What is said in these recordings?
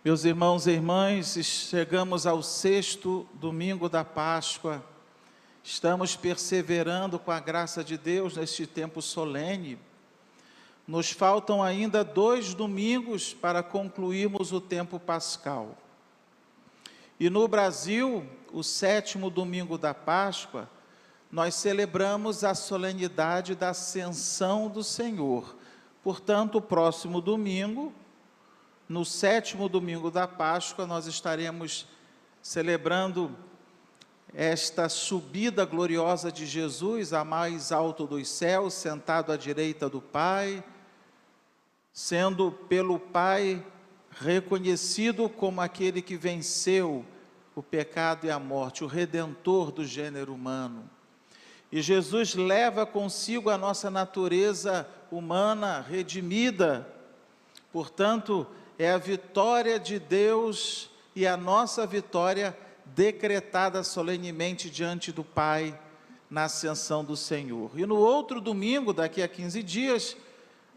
Meus irmãos e irmãs, chegamos ao 6º domingo da Páscoa. Estamos perseverando com a graça de Deus neste tempo solene. Nos faltam ainda 2 domingos para concluirmos o tempo pascal. E no Brasil, o 7º domingo da Páscoa, nós celebramos a solenidade da Ascensão do Senhor. Portanto, o próximo domingo, no 7º domingo da Páscoa, nós estaremos celebrando esta subida gloriosa de Jesus a mais alto dos céus, sentado à direita do Pai, sendo pelo Pai reconhecido como aquele que venceu o pecado e a morte, o Redentor do gênero humano. E Jesus leva consigo a nossa natureza humana redimida. Portanto, é a vitória de Deus e a nossa vitória decretada solenemente diante do Pai na ascensão do Senhor. E no outro domingo, daqui a 15 dias,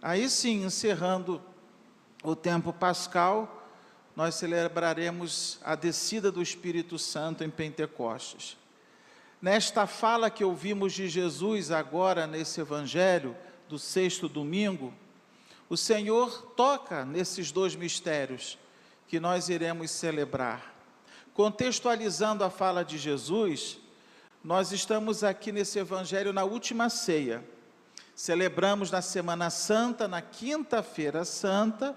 aí sim, encerrando o tempo pascal, nós celebraremos a descida do Espírito Santo em Pentecostes. Nesta fala que ouvimos de Jesus agora nesse Evangelho do 6º domingo, o Senhor toca nesses 2 mistérios que nós iremos celebrar. Contextualizando a fala de Jesus, nós estamos aqui nesse Evangelho na última ceia. Celebramos na Semana Santa, na Quinta-feira Santa,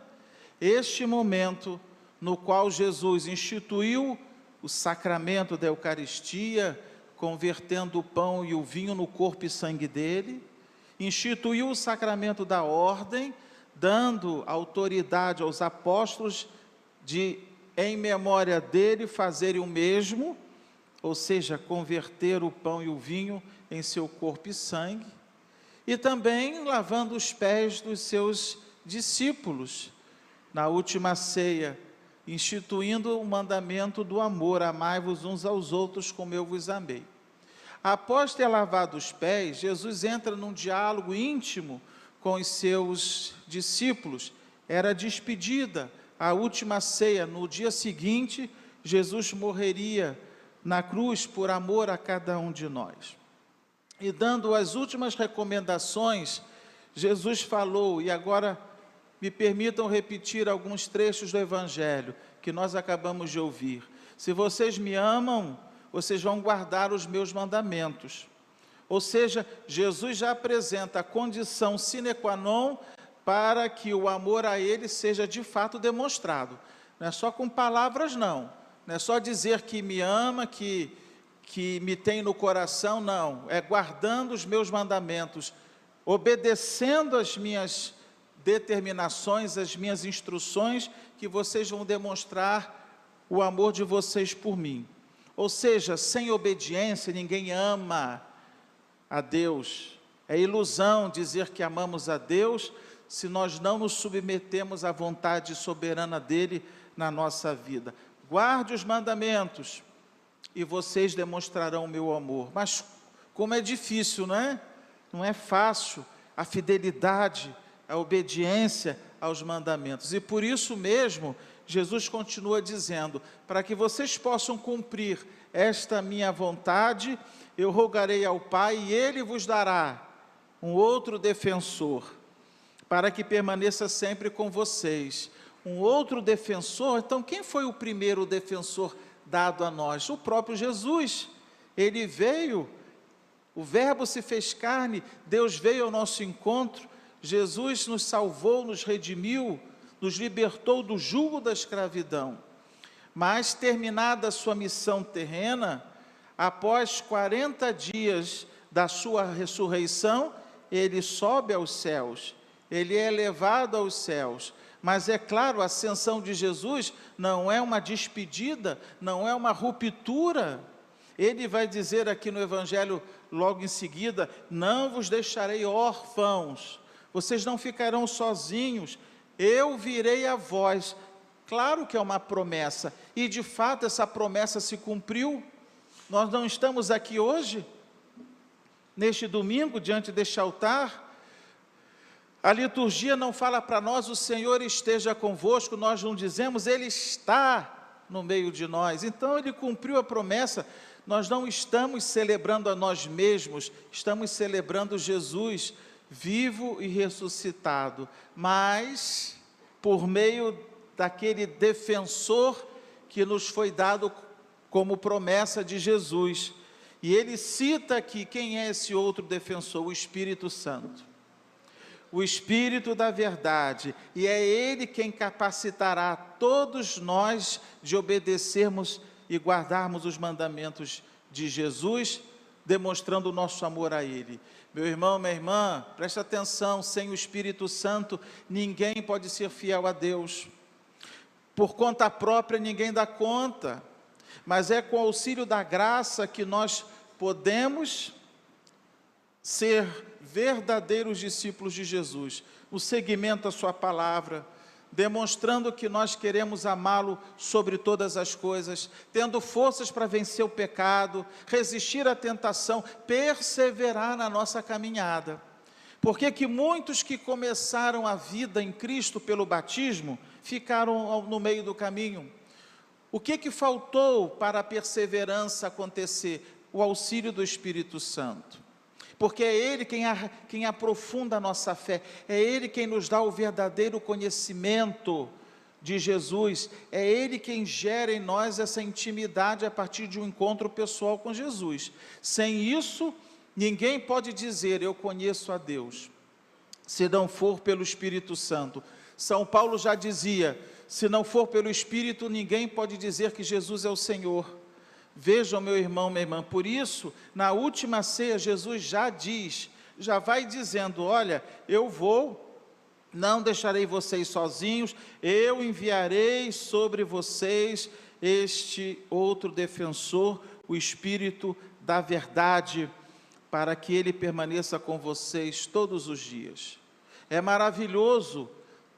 este momento no qual Jesus instituiu o sacramento da Eucaristia, convertendo o pão e o vinho no corpo e sangue dele, instituiu o sacramento da ordem, dando autoridade aos apóstolos de, em memória dele, fazerem o mesmo, ou seja, converter o pão e o vinho em seu corpo e sangue, e também lavando os pés dos seus discípulos, na última ceia, instituindo o mandamento do amor, amai-vos uns aos outros como eu vos amei. Após ter lavado os pés, Jesus entra num diálogo íntimo com os seus discípulos. Era a despedida, a última ceia. No dia seguinte, Jesus morreria na cruz por amor a cada um de nós. E dando as últimas recomendações, Jesus falou, e agora me permitam repetir alguns trechos do Evangelho que nós acabamos de ouvir. Se vocês me amam, vocês vão guardar os meus mandamentos. Ou seja, Jesus já apresenta a condição sine qua non para que o amor a Ele seja de fato demonstrado. Não é só com palavras, não. Não é só dizer que me ama, que me tem no coração, não. É guardando os meus mandamentos, obedecendo as minhas determinações, as minhas instruções, que vocês vão demonstrar o amor de vocês por mim. Ou seja, sem obediência ninguém ama a Deus. É ilusão dizer que amamos a Deus se nós não nos submetemos à vontade soberana dEle na nossa vida. Guarde os mandamentos e vocês demonstrarão o meu amor. Mas como é difícil, não é? Não é fácil a fidelidade, a obediência aos mandamentos. E por isso mesmo, Jesus continua dizendo, para que vocês possam cumprir esta minha vontade, eu rogarei ao Pai e Ele vos dará um outro defensor, para que permaneça sempre com vocês. Um outro defensor. Então quem foi o primeiro defensor dado a nós? O próprio Jesus. Ele veio, o Verbo se fez carne, Deus veio ao nosso encontro, Jesus nos salvou, nos redimiu, nos libertou do jugo da escravidão. Mas terminada a sua missão terrena, após 40 dias da sua ressurreição, ele sobe aos céus, ele é elevado aos céus. Mas é claro, a ascensão de Jesus não é uma despedida, não é uma ruptura. Ele vai dizer aqui no Evangelho, logo em seguida, não vos deixarei órfãos, vocês não ficarão sozinhos, eu virei a vós. Claro que é uma promessa, e de fato essa promessa se cumpriu. Nós não estamos aqui hoje, neste domingo, diante deste altar, A liturgia não fala para nós, o Senhor esteja convosco, nós não dizemos, Ele está no meio de nós. Então Ele cumpriu a promessa, nós não estamos celebrando a nós mesmos, estamos celebrando Jesus vivo e ressuscitado, mas por meio daquele defensor que nos foi dado como promessa de Jesus. E ele cita aqui, quem é esse outro defensor? O Espírito Santo. O Espírito da verdade, e é Ele quem capacitará todos nós de obedecermos e guardarmos os mandamentos de Jesus, demonstrando o nosso amor a Ele. Meu irmão, minha irmã, presta atenção, sem o Espírito Santo, ninguém pode ser fiel a Deus. Por conta própria, ninguém dá conta, mas é com o auxílio da graça que nós podemos ser verdadeiros discípulos de Jesus, no seguimento à sua palavra, demonstrando que nós queremos amá-lo sobre todas as coisas, tendo forças para vencer o pecado, resistir à tentação, perseverar na nossa caminhada. Porque que muitos que começaram a vida em Cristo pelo batismo, ficaram no meio do caminho? O que faltou para a perseverança acontecer? O auxílio do Espírito Santo. Porque é Ele quem aprofunda a nossa fé, é Ele quem nos dá o verdadeiro conhecimento de Jesus, é Ele quem gera em nós essa intimidade a partir de um encontro pessoal com Jesus. Sem isso, ninguém pode dizer, eu conheço a Deus, se não for pelo Espírito Santo. São Paulo já dizia, se não for pelo Espírito, ninguém pode dizer que Jesus é o Senhor. Vejam, meu irmão, minha irmã, por isso, na última ceia, Jesus já diz, já vai dizendo, olha, eu vou, não deixarei vocês sozinhos, eu enviarei sobre vocês este outro defensor, o Espírito da verdade, para que ele permaneça com vocês todos os dias. É maravilhoso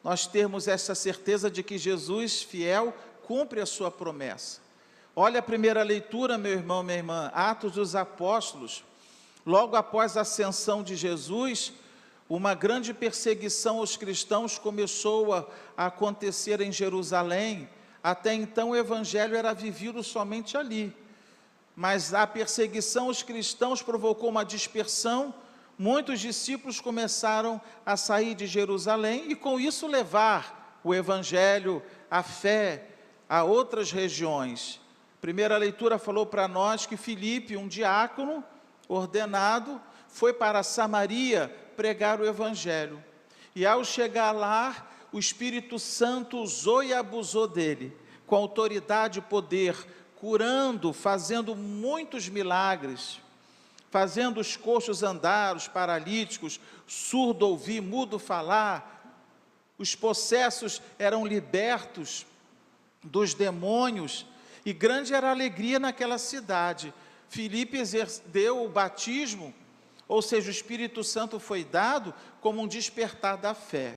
nós termos essa certeza de que Jesus, fiel, cumpre a sua promessa. Olha a primeira leitura, meu irmão, minha irmã, Atos dos Apóstolos. Logo após a ascensão de Jesus, uma grande perseguição aos cristãos começou a acontecer em Jerusalém. Até então o Evangelho era vivido somente ali. Mas a perseguição aos cristãos provocou uma dispersão. Muitos discípulos começaram a sair de Jerusalém e com isso levar o Evangelho, a fé, a outras regiões. Primeira leitura falou para nós que Filipe, um diácono ordenado, foi para Samaria pregar o Evangelho. E ao chegar lá, o Espírito Santo usou e abusou dele, com autoridade e poder, curando, fazendo muitos milagres, fazendo os coxos andar, os paralíticos, surdo ouvir, mudo falar. Os possessos eram libertos dos demônios, e grande era a alegria naquela cidade. Filipe deu o batismo, ou seja, o Espírito Santo foi dado como um despertar da fé.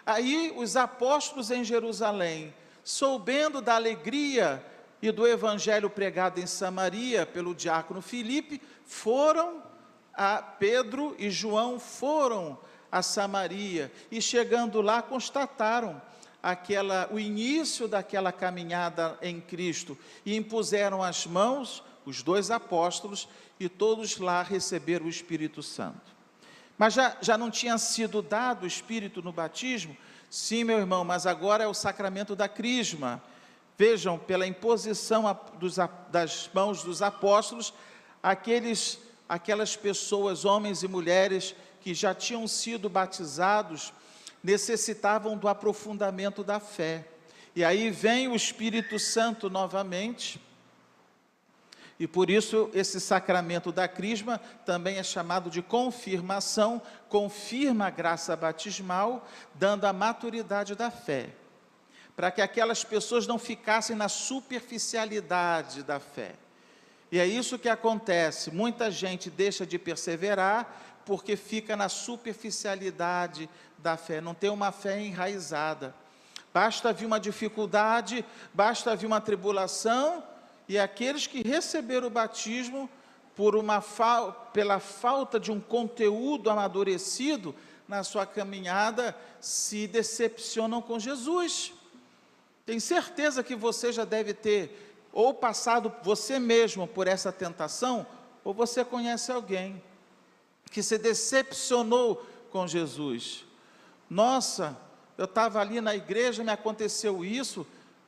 Aí os apóstolos em Jerusalém, soubendo da alegria e do evangelho pregado em Samaria pelo diácono Filipe, Pedro e João foram a Samaria, e chegando lá constataram o início daquela caminhada em Cristo, e impuseram as mãos, os dois apóstolos, e todos lá receberam o Espírito Santo. Mas já não tinha sido dado o Espírito no batismo? Sim, meu irmão, mas agora é o sacramento da crisma. Vejam, pela imposição das mãos dos apóstolos, aquelas pessoas, homens e mulheres, que já tinham sido batizados, necessitavam do aprofundamento da fé. E aí vem o Espírito Santo novamente, e por isso esse sacramento da crisma também é chamado de confirmação, confirma a graça batismal, dando a maturidade da fé, para que aquelas pessoas não ficassem na superficialidade da fé. E é isso que acontece, muita gente deixa de perseverar, porque fica na superficialidade da fé, não tem uma fé enraizada. Basta vir uma dificuldade, basta vir uma tribulação, e aqueles que receberam o batismo, pela falta de um conteúdo amadurecido, na sua caminhada se decepcionam com Jesus. Tenho certeza que você já deve ter ou passado você mesmo por essa tentação, ou você conhece alguém que se decepcionou com Jesus. Nossa, eu estava ali na igreja, me aconteceu isso,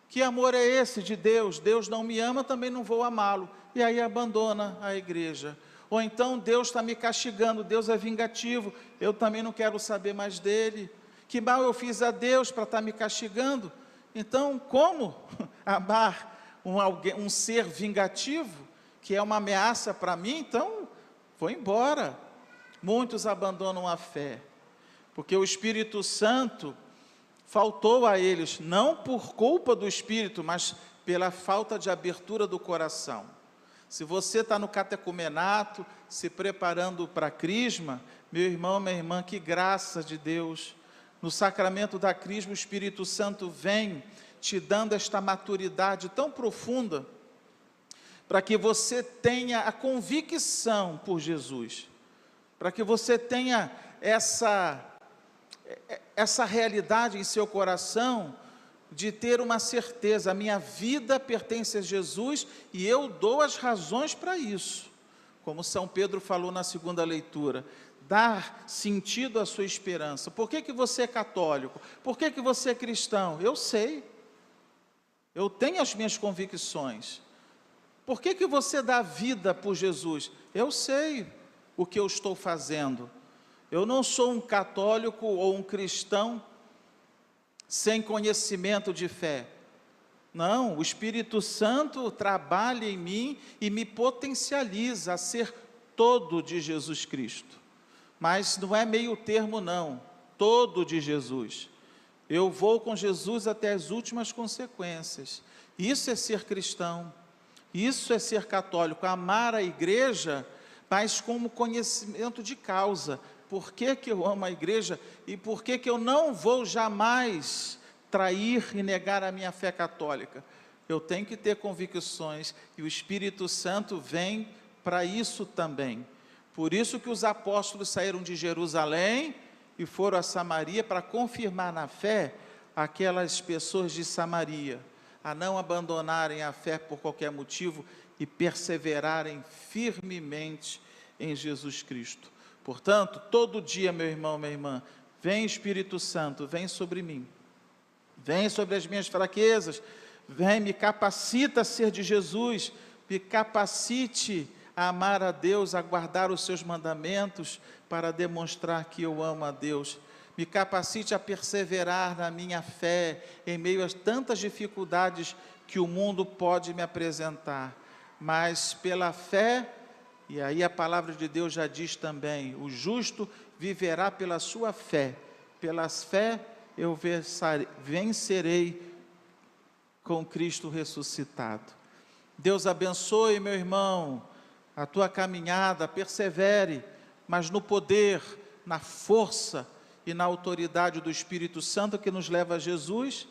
que amor é esse de Deus? Deus não me ama, também não vou amá-lo. E aí abandona a igreja. Ou então Deus está me castigando, Deus é vingativo, eu também não quero saber mais dele. Que mal eu fiz a Deus para estar me castigando? Então, como amar um ser vingativo, que é uma ameaça para mim? Então, vou embora. Muitos abandonam a fé, porque o Espírito Santo faltou a eles, não por culpa do Espírito, mas pela falta de abertura do coração. Se você está no catecumenato, se preparando para a crisma, meu irmão, minha irmã, que graça de Deus, no sacramento da crisma, o Espírito Santo vem te dando esta maturidade tão profunda, para que você tenha a convicção por Jesus, para que você tenha essa realidade em seu coração, de ter uma certeza, a minha vida pertence a Jesus, e eu dou as razões para isso, como São Pedro falou na segunda leitura, dar sentido à sua esperança. Por que você é católico? Por que você é cristão? Eu sei, eu tenho as minhas convicções. Por que você dá vida por Jesus? Eu sei o que eu estou fazendo. Eu não sou um católico ou um cristão sem conhecimento de fé. Não, o Espírito Santo trabalha em mim e me potencializa a ser todo de Jesus Cristo. Mas não é meio termo não, todo de Jesus. Eu vou com Jesus até as últimas consequências. Isso é ser cristão, isso é ser católico, amar a igreja, mas como conhecimento de causa. Por que eu amo a igreja e por que eu não vou jamais trair e negar a minha fé católica? Eu tenho que ter convicções e o Espírito Santo vem para isso também. Por isso que os apóstolos saíram de Jerusalém e foram a Samaria para confirmar na fé aquelas pessoas de Samaria, a não abandonarem a fé por qualquer motivo e perseverarem firmemente em Jesus Cristo. Portanto, todo dia, meu irmão, minha irmã, vem Espírito Santo, vem sobre mim, vem sobre as minhas fraquezas, vem, me capacita a ser de Jesus, me capacite a amar a Deus, a guardar os seus mandamentos, para demonstrar que eu amo a Deus, me capacite a perseverar na minha fé, em meio a tantas dificuldades que o mundo pode me apresentar, mas pela fé. E aí a palavra de Deus já diz também, o justo viverá pela sua fé, pela fé eu vencerei com Cristo ressuscitado. Deus abençoe, meu irmão, a tua caminhada, persevere, mas no poder, na força e na autoridade do Espírito Santo que nos leva a Jesus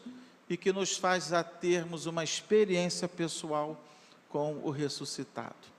e que nos faz a termos uma experiência pessoal com o ressuscitado.